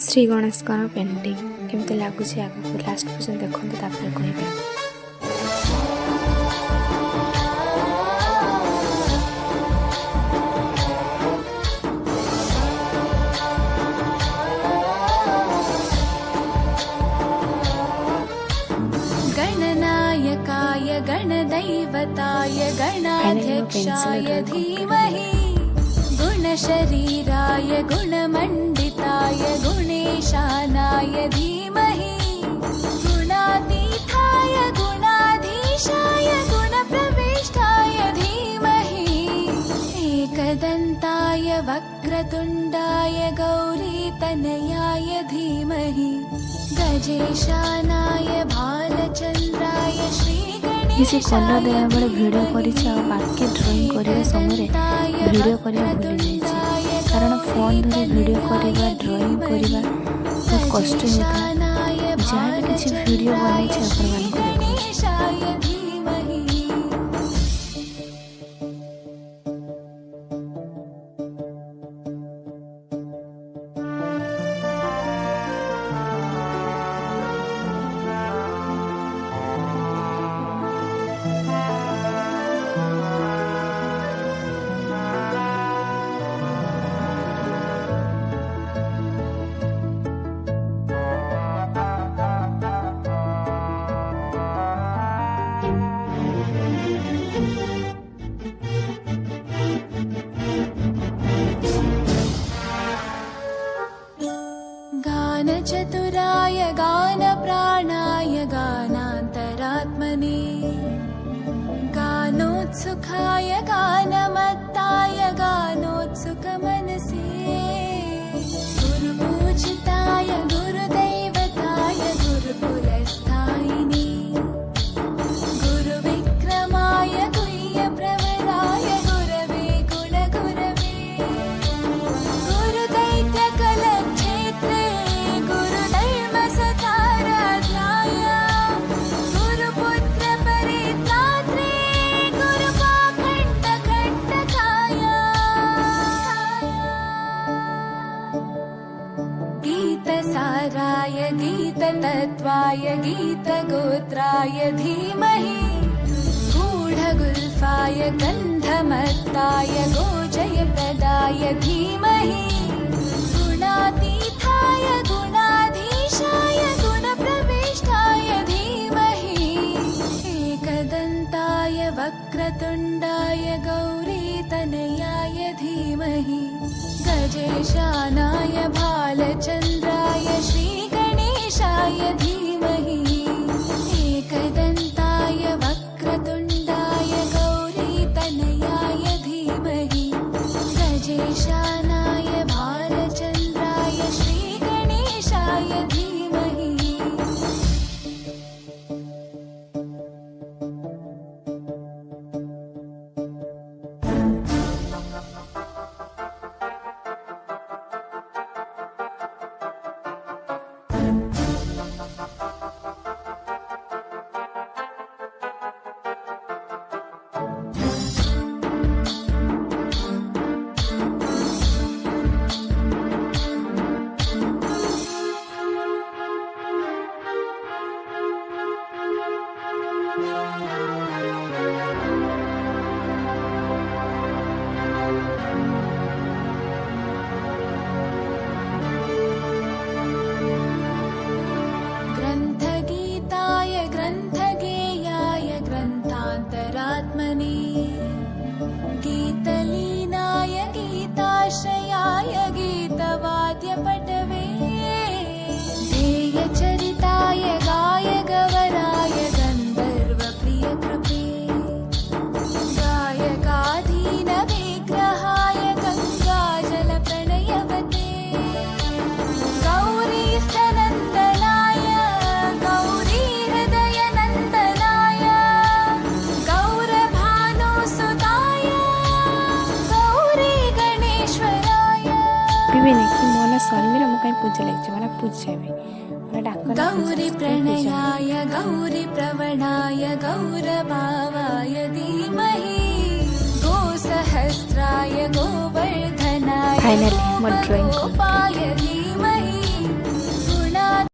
Shri Ganesh painting केमती लगुच आगे लास्ट पर्यटन देखते तापर कह गणनायकाय गणदैवताय गणाध्यक्षाय धीमहि गुणशरीराय गुणमण्डिताय गुणेशानाय धीमहि गुणातीताय गुणाधीशाय गुणप्रविष्टाय धीमहि एकदन्ताय वक्रतुण्डाय गौरीतनयाय धीमहि गजेशानाय भालचन्द्राय किसी कलर देवा बेले भिडियो करके ड्रॉइंग करने समय भिडियो करने भूली जाइए कारण फोन धरी भिडियो करवा ड्रॉइंग करवा बहुत कष्ट होता है। जहाँ भी किसी भिडियो बनई चतुराय गानप्राणाय गानान्तरात्मने गानोत्सुकाय गानमत्ताय गानोत्सुकमनसे गुरुपूजिताय गुरुदैवताय गुरुकुलस्थायिने गुरुविक्रमाय गुह्यप्रवराय गुरवे गुणगुरवे गुरुदैत्यकलक्षेत्रे गीततत्त्वाय गीतगोत्राय धीमहि गूढगुल्फाय गन्धमत्ताय गोजयप्रदाय धीमहि गुणातीताय गुणाधीशाय गुणप्रविष्टाय धीमहि एकदन्ताय वक्रतुण्डाय गौरीतनयाय धीमहि गजेशानाय भालचन्द्राय श्रीगणेशाय धीमहि एकदन्ताय वक्रतुण्डाय गौरीतनयाय धीमहि गजेशानाय भालचन्द्राय श्रीगणेशाय धीमहि ग्रन्थगीताय ग्रन्थगेयाय ग्रन्थान्तरात्मने गीतलीनाय गीताश्रयाय गीतवाद्यपटवे ध्येयचरिताय गायगवराय गन्धर्वप्रियकृपे गायकाधीनविग्रहाय गङ्गाजलप्रणयवते गौरीस्तनन्दनाय गौरीहृदयनन्दनाय गौरभानुसुताय गौरी गणेश्वराय पिबेनी कि मोला सलमीरा मु कहीं पूजा लगे माने पूजेबे गौरी प्रणयाय गौरी प्रवणाय गौरभावाय धीमहि गोसहस्राय गोवर्धनाय फाइनली मोर ड्राइंग गोपाय